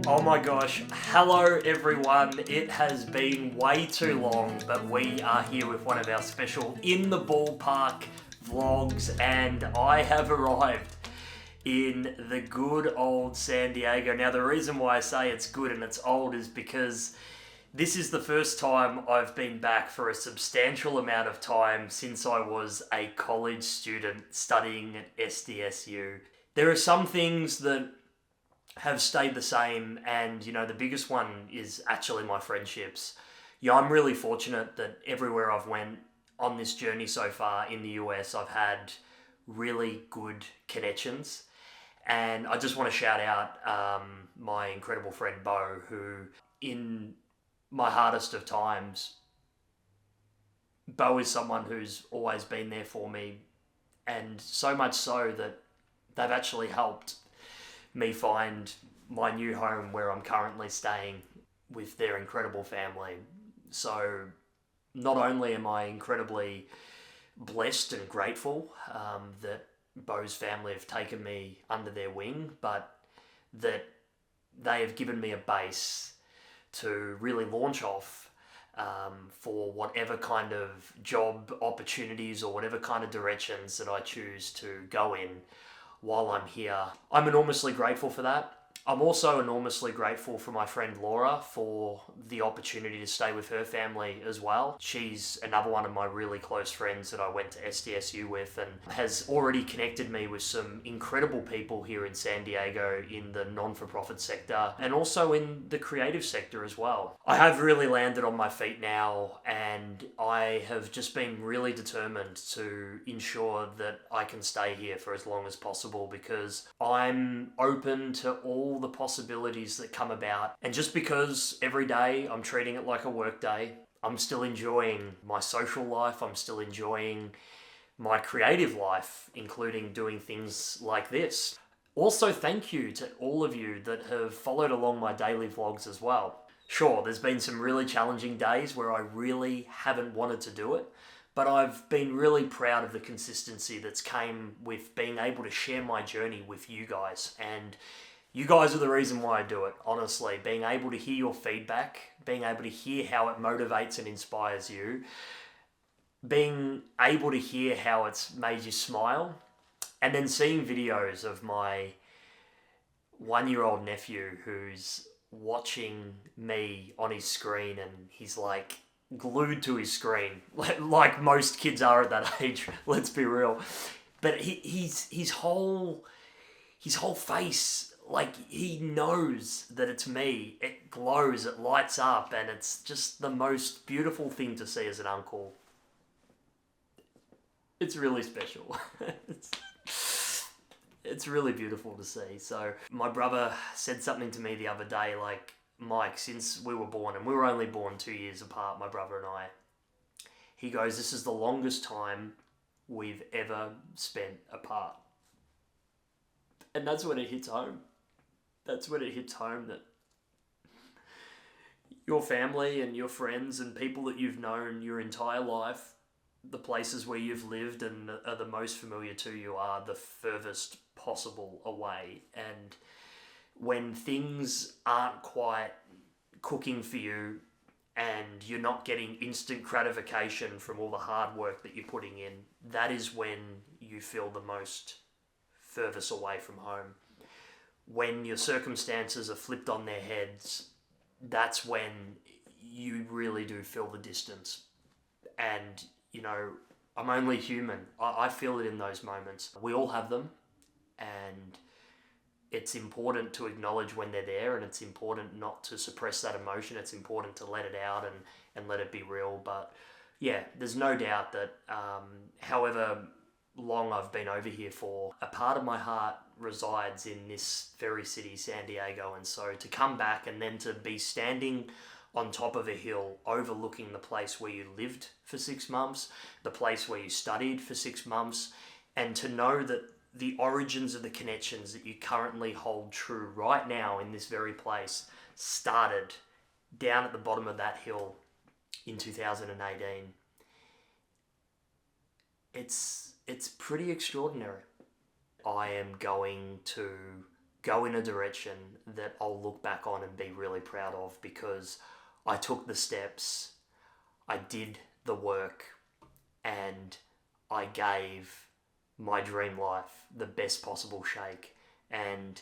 Oh my gosh, hello everyone. It has been way too long, but we are here with one of our special In the Ballpark vlogs, and I have arrived in the good old San Diego. Now, the reason why I say it's good and it's old is because this is the first time I've been back for a substantial amount of time since I was a college student studying at SDSU. There are some things that have stayed the same, and the biggest one is actually my friendships. Yeah, I'm really fortunate that everywhere I've went on this journey so far in the US, I've had really good connections. And I just want to shout out my incredible friend Bo, who in my hardest of times, Bo is someone who's always been there for me, and so much so that they've actually helped me find my new home where I'm currently staying with their incredible family. So not only am I incredibly blessed and grateful that Bo's family have taken me under their wing, but that they have given me a base to really launch off for whatever kind of job opportunities or whatever kind of directions that I choose to go in while I'm here. I'm enormously grateful for that. I'm also enormously grateful for my friend Laura for the opportunity to stay with her family as well. She's another one of my really close friends that I went to SDSU with and has already connected me with some incredible people here in San Diego in the non-for-profit sector and also in the creative sector as well. I have really landed on my feet now, and I have just been really determined to ensure that I can stay here for as long as possible, because I'm open to all the possibilities that come about. And just because every day I'm treating it like a work day, I'm still enjoying my social life, I'm still enjoying my creative life, including doing things like this. Also, thank you to all of you that have followed along my daily vlogs as well. Sure, there's been some really challenging days where I really haven't wanted to do it, but I've been really proud of the consistency that's came with being able to share my journey with you guys. And you guys are the reason why I do it, honestly. Being able to hear your feedback, being able to hear how it motivates and inspires you, being able to hear how it's made you smile, and then seeing videos of my 1-year-old nephew who's watching me on his screen, and he's like glued to his screen, like most kids are at that age, let's be real. But his whole face, like, he knows that it's me. It glows, it lights up, and it's just the most beautiful thing to see as an uncle. It's really special. It's really beautiful to see. So my brother said something to me the other day, like, Mike, since we were born, and we were only born 2 years apart, my brother and I, he goes, this is the longest time we've ever spent apart. And that's when it hits home. That's when it hits home that your family and your friends and people that you've known your entire life, the places where you've lived and are the most familiar to you, are the furthest possible away. And when things aren't quite cooking for you and you're not getting instant gratification from all the hard work that you're putting in, that is when you feel the most furthest away from home. When your circumstances are flipped on their heads, that's when you really do feel the distance. And, I'm only human. I feel it in those moments. We all have them, and it's important to acknowledge when they're there, and it's important not to suppress that emotion. It's important to let it out and let it be real. But yeah, there's no doubt that however long I've been over here for, a part of my heart resides in this very city, San Diego. And so to come back and then to be standing on top of a hill overlooking the place where you lived for 6 months, the place where you studied for 6 months, and to know that the origins of the connections that you currently hold true right now in this very place started down at the bottom of that hill in 2018. It's pretty extraordinary. I am going to go in a direction that I'll look back on and be really proud of, because I took the steps, I did the work, and I gave my dream life the best possible shake. And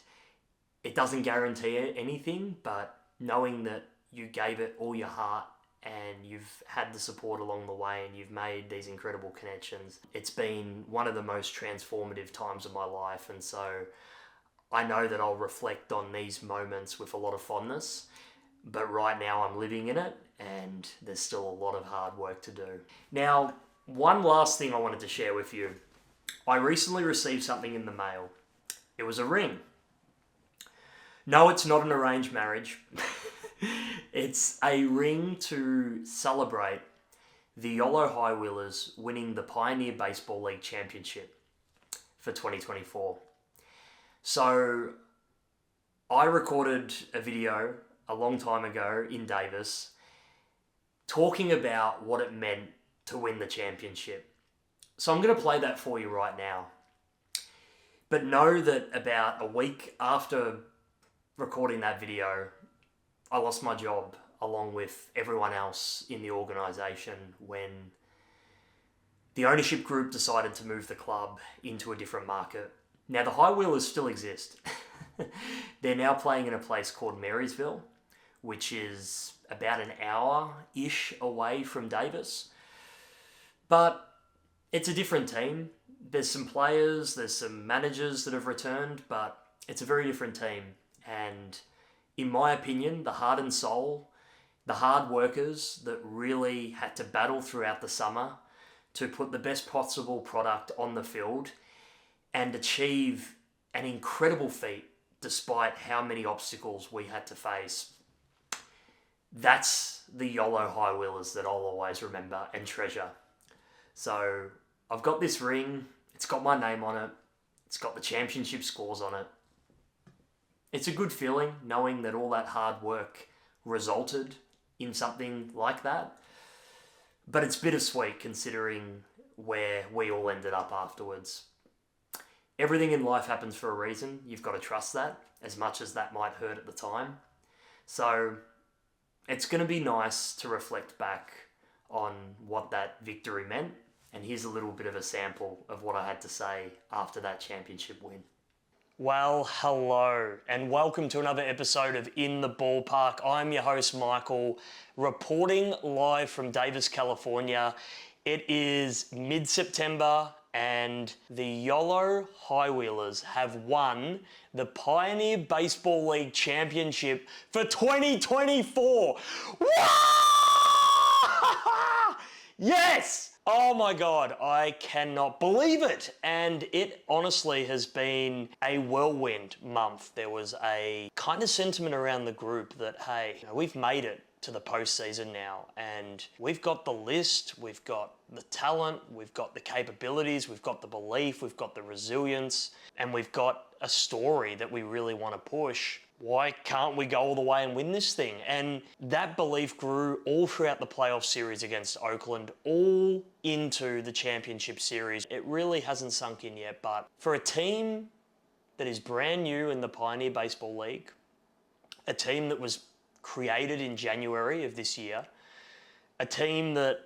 it doesn't guarantee anything, but knowing that you gave it all your heart and you've had the support along the way and you've made these incredible connections, it's been one of the most transformative times of my life. And so I know that I'll reflect on these moments with a lot of fondness, but right now I'm living in it and there's still a lot of hard work to do. Now, one last thing I wanted to share with you. I recently received something in the mail. It was a ring. No, it's not an arranged marriage. It's a ring to celebrate the Yolo High Wheelers winning the Pioneer Baseball League Championship for 2024. So I recorded a video a long time ago in Davis talking about what it meant to win the championship. So I'm going to play that for you right now. But know that about a week after recording that video, I lost my job along with everyone else in the organisation when the ownership group decided to move the club into a different market. Now, the High Wheelers still exist. They're now playing in a place called Marysville, which is about an hour-ish away from Davis. But it's a different team. There's some players, there's some managers that have returned, but it's a very different team. And in my opinion, the heart and soul, the hard workers that really had to battle throughout the summer to put the best possible product on the field and achieve an incredible feat despite how many obstacles we had to face. That's the Yolo High Wheelers that I'll always remember and treasure. So I've got this ring, it's got my name on it, it's got the championship scores on it. It's a good feeling knowing that all that hard work resulted in something like that. But it's bittersweet considering where we all ended up afterwards. Everything in life happens for a reason. You've got to trust that, as much as that might hurt at the time. So it's going to be nice to reflect back on what that victory meant. And here's a little bit of a sample of what I had to say after that championship win. Well, hello, and welcome to another episode of In the Ballpark. I'm your host, Michael, reporting live from Davis, California. It is mid-September, and the Yolo High Wheelers have won the Pioneer Baseball League Championship for 2024. Yes! Oh my God, I cannot believe it. And it honestly has been a whirlwind month. There was a kind of sentiment around the group that, hey, we've made it to the postseason now, and we've got the list, we've got the talent, we've got the capabilities, we've got the belief, we've got the resilience, and we've got a story that we really want to push. Why can't we go all the way and win this thing? And that belief grew all throughout the playoff series against Oakland, all into the championship series. It really hasn't sunk in yet, but for a team that is brand new in the Pioneer Baseball League, a team that was created in January of this year, a team that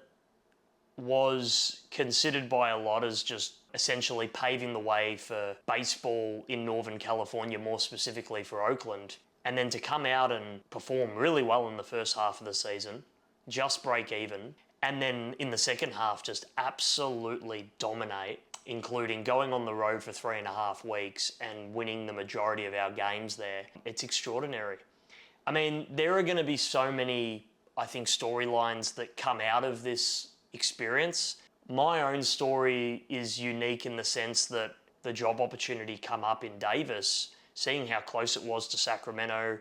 was considered by a lot as just essentially paving the way for baseball in Northern California, more specifically for Oakland, and then to come out and perform really well in the first half of the season, just break even, and then in the second half just absolutely dominate, including going on the road for 3.5 weeks and winning the majority of our games there. It's extraordinary. I mean, there are going to be so many, I think, storylines that come out of this experience. My own story is unique in the sense that the job opportunity come up in Davis, seeing how close it was to Sacramento,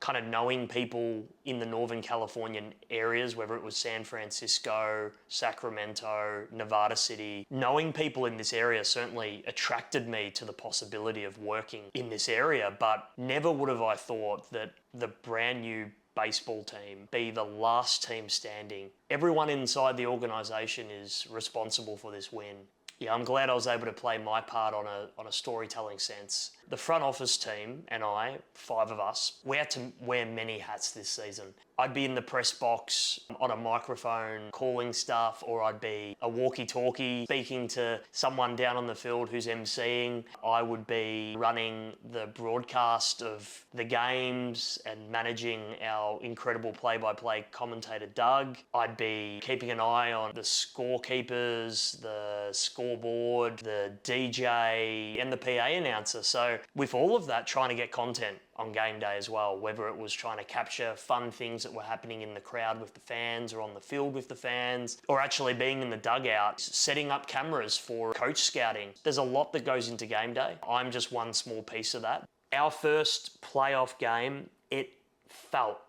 kind of knowing people in the Northern Californian areas, whether it was San Francisco, Sacramento, Nevada City, knowing people in this area certainly attracted me to the possibility of working in this area, but never would have I thought that the brand new baseball team be the last team standing. Everyone inside the organisation is responsible for this win. Yeah, I'm glad I was able to play my part on a storytelling sense. The front office team and I, 5 of us, we had to wear many hats this season. I'd be in the press box on a microphone calling stuff, or I'd be a walkie-talkie speaking to someone down on the field who's emceeing. I would be running the broadcast of the games and managing our incredible play-by-play commentator Doug. I'd be keeping an eye on the scorekeepers, the scoreboard, the DJ and the PA announcer. So with all of that, trying to get content on game day as well, whether it was trying to capture fun things that were happening in the crowd with the fans or on the field with the fans, or actually being in the dugout, setting up cameras for coach scouting. There's a lot that goes into game day. I'm just one small piece of that. Our first playoff game, it felt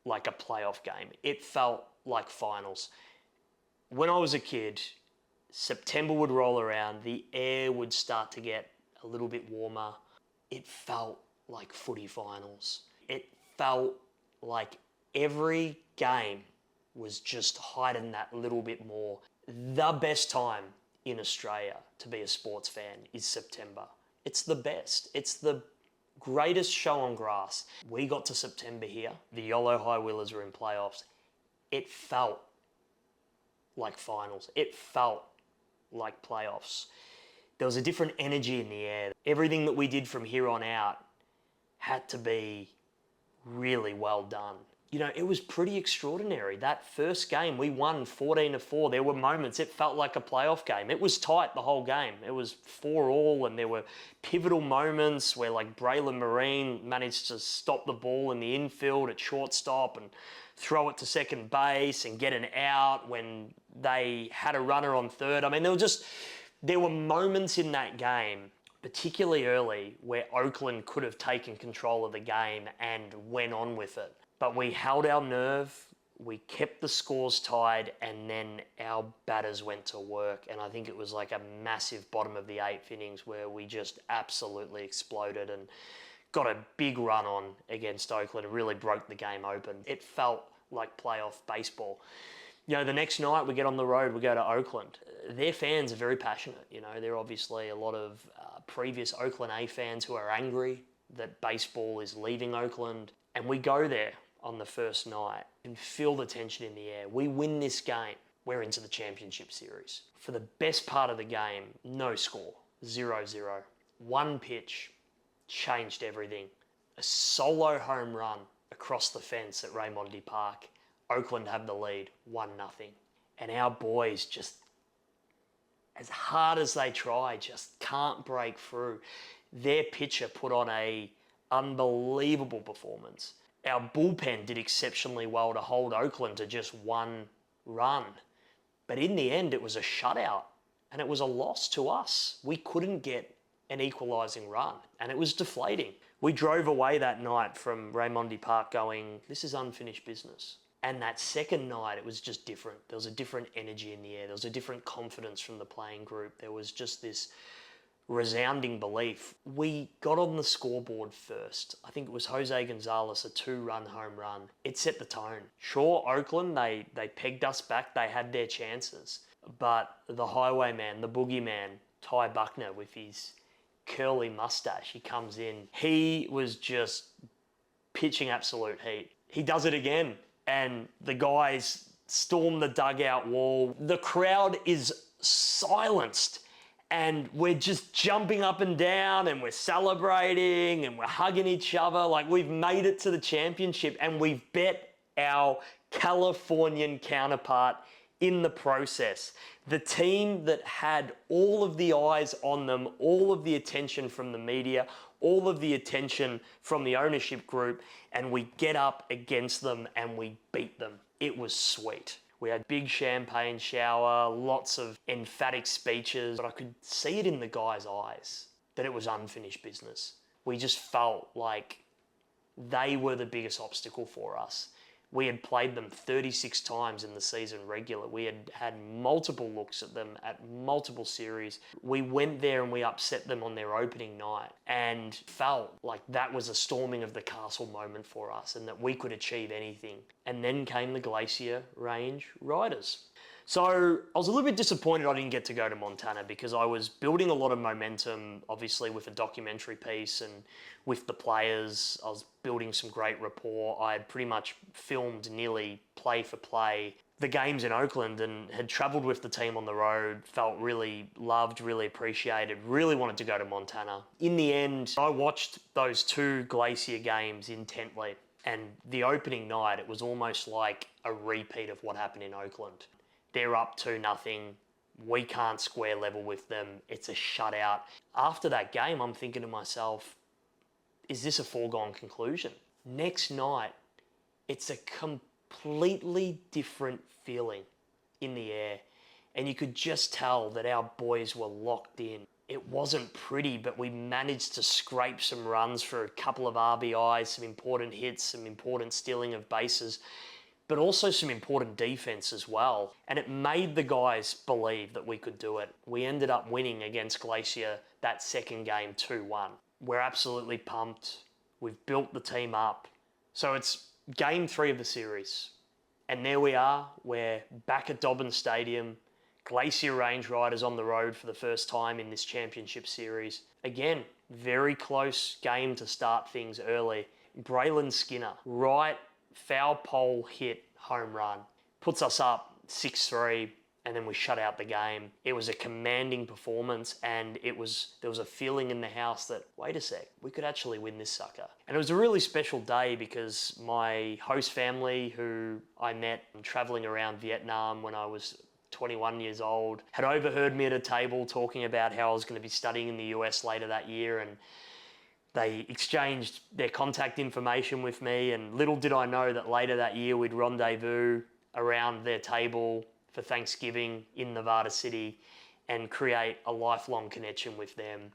like a playoff game. It felt like finals. When I was a kid, September would roll around, the air would start to get a little bit warmer. It felt like footy finals. It felt like every game was just hiding that little bit more. The best time in Australia to be a sports fan is September. It's the best. It's the greatest show on grass. We got to September here. The Yolo High Wheelers were in playoffs. It felt like finals. It felt like playoffs. There was a different energy in the air. Everything that we did from here on out had to be really well done. You know, it was pretty extraordinary. That first game, we won 14-4. There were moments, it felt like a playoff game. It was tight the whole game. It was 4-4, and there were pivotal moments where, like, Braylon Marine managed to stop the ball in the infield at shortstop and throw it to second base and get an out when they had a runner on third. I mean, there were moments in that game, particularly early, where Oakland could have taken control of the game and went on with it. But we held our nerve, we kept the scores tied, and then our batters went to work. And I think it was like a massive bottom of the 8th innings where we just absolutely exploded and got a big run on against Oakland and really broke the game open. It felt like playoff baseball. You know, the next night we get on the road, we go to Oakland. Their fans are very passionate. You know, there are obviously a lot of previous Oakland A fans who are angry that baseball is leaving Oakland. And we go there on the first night and feel the tension in the air. We win this game, we're into the championship series. For the best part of the game, no score, 0-0. One pitch changed everything. A solo home run across the fence at Raimondi Park. Oakland have the lead, 1-0. And our boys just, as hard as they try, just can't break through. Their pitcher put on a unbelievable performance. Our bullpen did exceptionally well to hold Oakland to just 1 run. But in the end, it was a shutout and it was a loss to us. We couldn't get an equalising run and it was deflating. We drove away that night from Raimondi Park going, this is unfinished business. And that second night, it was just different. There was a different energy in the air. There was a different confidence from the playing group. There was just this resounding belief. We got on the scoreboard first. I think it was Jose Gonzalez, a 2-run home run. It set the tone. Sure, Oakland, they pegged us back. They had their chances. But the highwayman, the boogeyman, Ty Buckner with his curly mustache, he comes in. He was just pitching absolute heat. He does it again. And the guys storm the dugout wall. The crowd is silenced. And we're just jumping up and down and we're celebrating and we're hugging each other like we've made it to the championship, and we've bet our Californian counterpart in the process. The team that had all of the eyes on them, all of the attention from the media, all of the attention from the ownership group, and we get up against them and we beat them. It was sweet. We had big champagne shower, lots of emphatic speeches, but I could see it in the guys' eyes that it was unfinished business. We just felt like they were the biggest obstacle for us. We had played them 36 times in the season regular. We had had multiple looks at them at multiple series. We went there and we upset them on their opening night and felt like that was a storming of the castle moment for us and that we could achieve anything. And then came the Glacier Range Riders. So I was a little bit disappointed I didn't get to go to Montana because I was building a lot of momentum, obviously with a documentary piece and with the players. I was building some great rapport. I had pretty much filmed nearly play for play the games in Oakland and had travelled with the team on the road, felt really loved, really appreciated, really wanted to go to Montana. In the end, I watched those 2 Glacier games intently, and the opening night, it was almost like a repeat of what happened in Oakland. They're up 2-0. We can't square level with them. It's a shutout. After that game, I'm thinking to myself, is this a foregone conclusion? Next night, it's a completely different feeling in the air. And you could just tell that our boys were locked in. It wasn't pretty, but we managed to scrape some runs for a couple of RBIs, some important hits, some important stealing of bases, but also some important defense as well. And it made the guys believe that we could do it. We ended up winning against Glacier that second game 2-1. We're absolutely pumped. We've built the team up. So it's game 3 of the series. And there we are. We're back at Dobbin Stadium. Glacier Range Riders on the road for the first time in this championship series. Again, very close game to start things early. Braylon Skinner, right foul pole hit home run. Puts us up 6-3 and then we shut out the game. It was a commanding performance and there was a feeling in the house that, wait a sec, we could actually win this sucker. And it was a really special day because my host family, who I met traveling around Vietnam when I was 21 years old, had overheard me at a table talking about how I was going to be studying in the US later that year, and they exchanged their contact information with me, and little did I know that later that year we'd rendezvous around their table for Thanksgiving in Nevada City and create a lifelong connection with them.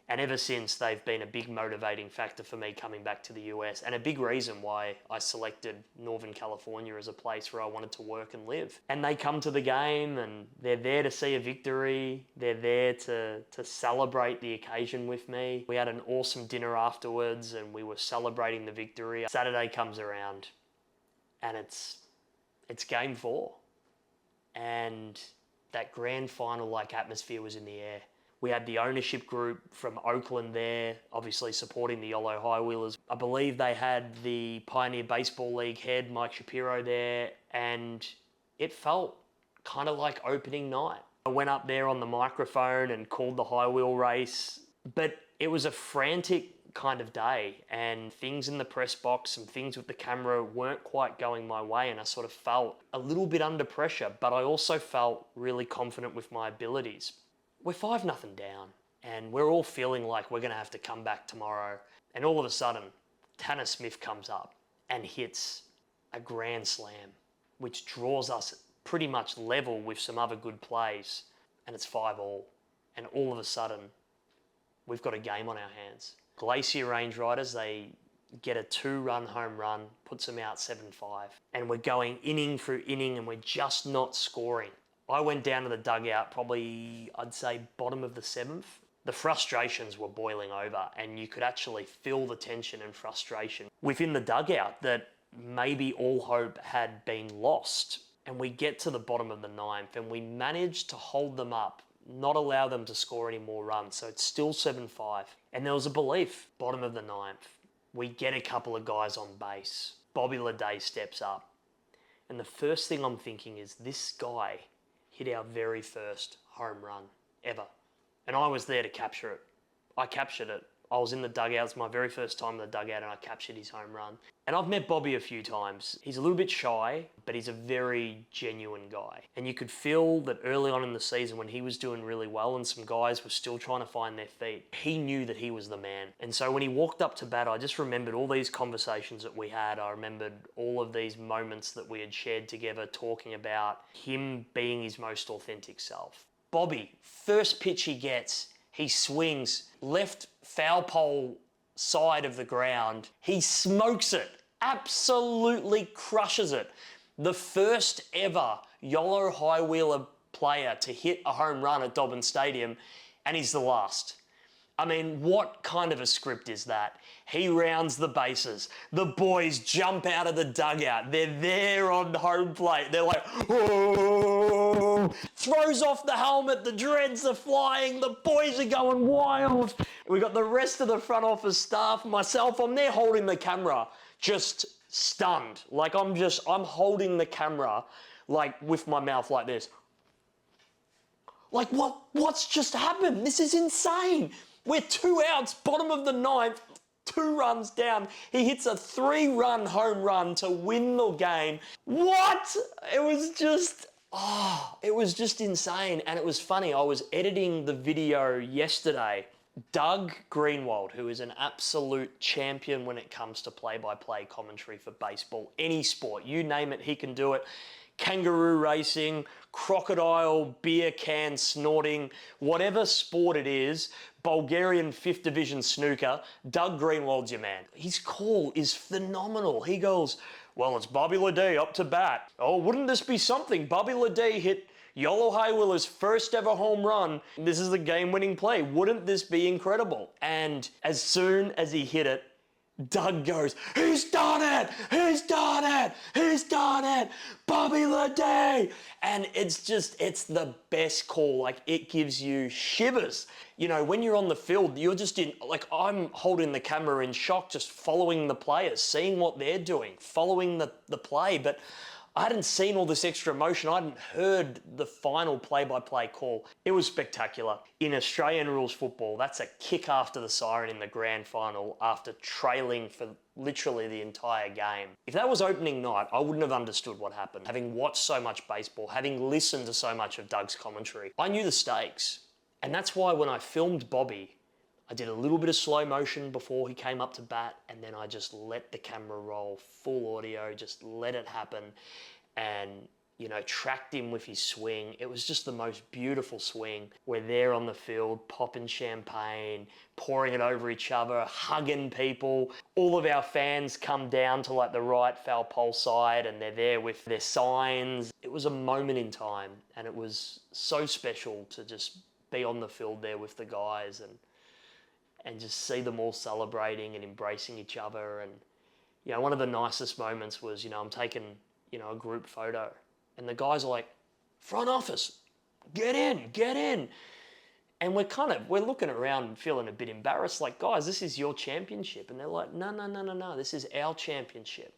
And ever since, they've been a big motivating factor for me coming back to the US, and a big reason why I selected Northern California as a place where I wanted to work and live. And they come to the game and they're there to see a victory. They're there to celebrate the occasion with me. We had an awesome dinner afterwards and we were celebrating the victory. Saturday comes around and it's game 4. And that grand final-like atmosphere was in the air. We had the ownership group from Oakland there, obviously supporting the Yolo High Wheelers. I believe they had the Pioneer Baseball League head, Mike Shapiro, there, and it felt kind of like opening night. I went up there on the microphone and called the high wheel race, but it was a frantic kind of day, and things in the press box and things with the camera weren't quite going my way, and I sort of felt a little bit under pressure, but I also felt really confident with my abilities. We're 5-0 down and we're all feeling like we're going to have to come back tomorrow. And all of a sudden, Tanner Smith comes up and hits a grand slam, which draws us pretty much level with some other good plays. And it's 5-all. And all of a sudden, we've got a game on our hands. Glacier Range Riders, they get a 2-run home run, puts them out 7-5. And we're going inning through inning and we're just not scoring. I went down to the dugout probably, I'd say, bottom of the 7th. The frustrations were boiling over and you could actually feel the tension and frustration within the dugout that maybe all hope had been lost. And we get to the bottom of the 9th and we managed to hold them up, not allow them to score any more runs. So it's still 7-5. And there was a belief, bottom of the 9th, we get a couple of guys on base. Bobby Leday steps up. And the first thing I'm thinking is this guy hit our very first home run ever. And I was there to capture it. I captured it. I was in the dugout. It's my very first time in the dugout and I captured his home run. And I've met Bobby a few times. He's a little bit shy, but he's a very genuine guy. And you could feel that early on in the season when he was doing really well and some guys were still trying to find their feet, he knew that he was the man. And so when he walked up to bat, I just remembered all these conversations that we had. I remembered all of these moments that we had shared together, talking about him being his most authentic self. Bobby, first pitch he gets, he swings left foul pole side of the ground. He smokes it, absolutely crushes it. The first ever Yolo High Wheeler player to hit a home run at Dobbin Stadium, and he's the last. I mean, what kind of a script is that? He rounds the bases. The boys jump out of the dugout. They're there on home plate. They're like, oh, throws off the helmet. The dreads are flying. The boys are going wild. We got the rest of the front office staff, myself, I'm there holding the camera, just stunned. Like I'm holding the camera like with my mouth like this. Like what's just happened? This is insane. We're 2 outs, bottom of the ninth, 2 runs down. He hits a 3-run home run to win the game. What? It was just insane. And it was funny. I was editing the video yesterday. Doug Greenwald, who is an absolute champion when it comes to play-by-play commentary for baseball, any sport, you name it, he can do it. Kangaroo racing, crocodile, beer can snorting, whatever sport it is, Bulgarian 5th Division snooker, Doug Greenwald's your man. His call is phenomenal. He goes, well, it's Bobby Ledee up to bat. Oh, wouldn't this be something? Bobby Ledee hit Yolo High Wheelers' first ever home run. This is the game-winning play. Wouldn't this be incredible? And as soon as he hit it, Doug goes, he's done it! He's done it! He's done it! Bobby Ledee! And it's the best call. Like, it gives you shivers. You know, when you're on the field, you're just like, I'm holding the camera in shock, just following the players, seeing what they're doing, following the play. But I hadn't seen all this extra emotion. I hadn't heard the final play-by-play call. It was spectacular. In Australian rules football, that's a kick after the siren in the grand final after trailing for literally the entire game. If that was opening night, I wouldn't have understood what happened. Having watched so much baseball, having listened to so much of Doug's commentary, I knew the stakes. And that's why when I filmed Bobby, I did a little bit of slow motion before he came up to bat, and then I just let the camera roll, full audio, just let it happen, and, you know, tracked him with his swing. It was just the most beautiful swing. We're there on the field, popping champagne, pouring it over each other, hugging people. All of our fans come down to like the right foul pole side, and they're there with their signs. It was a moment in time, and it was so special to just be on the field there with the guys and just see them all celebrating and embracing each other. And, you know, one of the nicest moments was, you know, I'm taking, you know, a group photo, and the guys are like, front office, get in. And we're looking around and feeling a bit embarrassed, like, guys, this is your championship. And they're like, no, this is our championship.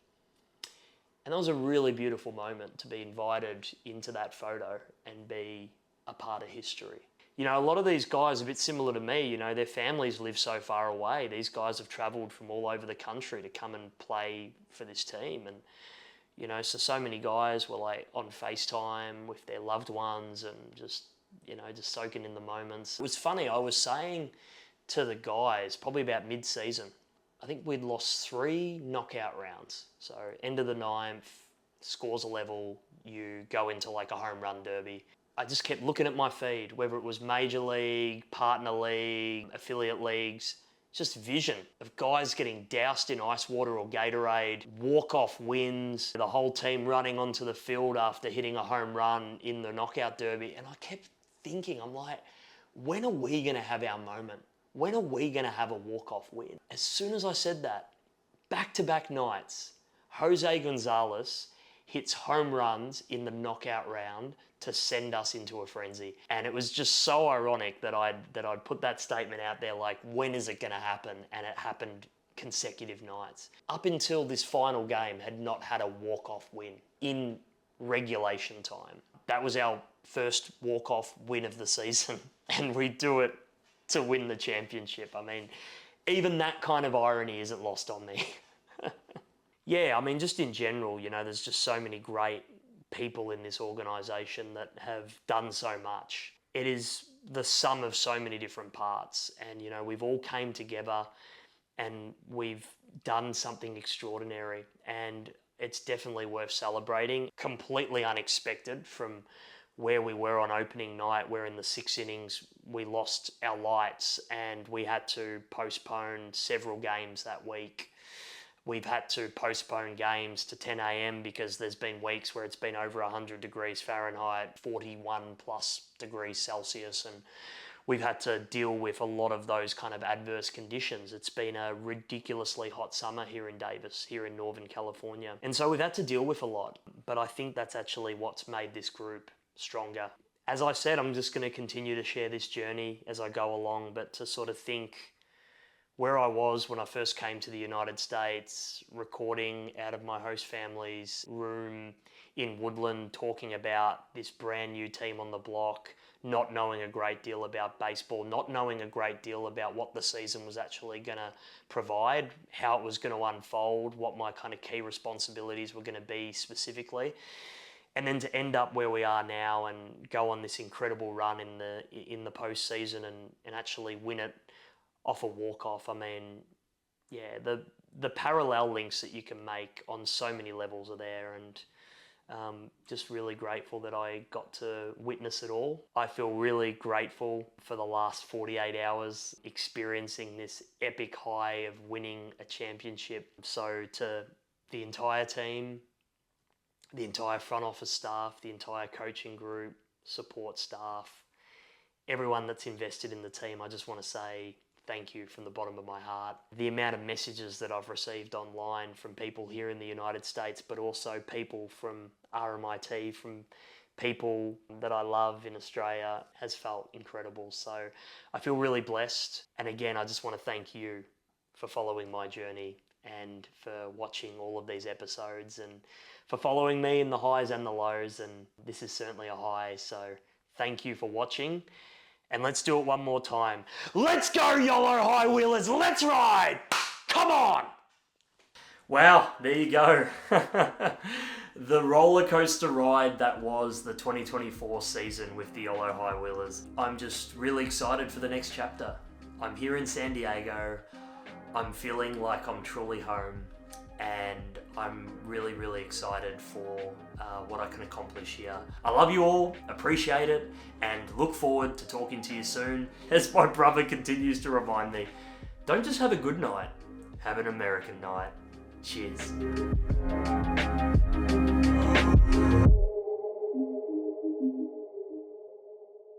And that was a really beautiful moment to be invited into that photo and be a part of history. You know, a lot of these guys are a bit similar to me. You know, their families live so far away. These guys have travelled from all over the country to come and play for this team. And, you know, so many guys were like on FaceTime with their loved ones and just, you know, just soaking in the moments. It was funny, I was saying to the guys, probably about mid-season, I think we'd lost 3 knockout rounds. So end of the ninth, scores a level, you go into like a home run derby. I just kept looking at my feed, whether it was Major League, Partner League, affiliate leagues, just vision of guys getting doused in ice water or Gatorade, walk-off wins, the whole team running onto the field after hitting a home run in the knockout derby. And I kept thinking, I'm like, when are we going to have our moment? When are we going to have a walk-off win? As soon as I said that, back-to-back nights, Jose Gonzalez hits home runs in the knockout round to send us into a frenzy. And it was just so ironic that I'd put that statement out there, like, when is it going to happen? And it happened consecutive nights. Up until this final game had not had a walk-off win in regulation time. That was our first walk-off win of the season, and we do it to win the championship. I mean, even that kind of irony isn't lost on me. Yeah, I mean, just in general, you know, there's just so many great people in this organisation that have done so much. It is the sum of so many different parts, and, you know, we've all came together and we've done something extraordinary, and it's definitely worth celebrating. Completely unexpected from where we were on opening night, where in the 6 innings we lost our lights and we had to postpone several games that week. We've had to postpone games to 10 a.m. because there's been weeks where it's been over 100 degrees Fahrenheit, 41 plus degrees Celsius, and we've had to deal with a lot of those kind of adverse conditions. It's been a ridiculously hot summer here in Davis, here in Northern California. And so we've had to deal with a lot, but I think that's actually what's made this group stronger. As I said, I'm just going to continue to share this journey as I go along, but to sort of think where I was when I first came to the United States, recording out of my host family's room in Woodland, talking about this brand new team on the block, not knowing a great deal about baseball, not knowing a great deal about what the season was actually going to provide, how it was going to unfold, what my kind of key responsibilities were going to be specifically. And then to end up where we are now and go on this incredible run in the postseason and actually win it off a walk-off. I mean, yeah, the parallel links that you can make on so many levels are there, and just really grateful that I got to witness it all. I feel really grateful for the last 48 hours experiencing this epic high of winning a championship. So to the entire team, the entire front office staff, the entire coaching group, support staff, everyone that's invested in the team, I just want to say thank you from the bottom of my heart. The amount of messages that I've received online from people here in the United States, but also people from RMIT, from people that I love in Australia, has felt incredible. So I feel really blessed. And again, I just want to thank you for following my journey and for watching all of these episodes and for following me in the highs and the lows. And this is certainly a high. So thank you for watching. And let's do it one more time. Let's go, Yolo High Wheelers. Let's ride. Come on. Wow, there you go. The roller coaster ride that was the 2024 season with the Yolo High Wheelers. I'm just really excited for the next chapter. I'm here in San Diego. I'm feeling like I'm truly home, and I'm really, really excited for what I can accomplish here. I love you all, appreciate it, and look forward to talking to you soon as my brother continues to remind me, don't just have a good night, have an American night. Cheers.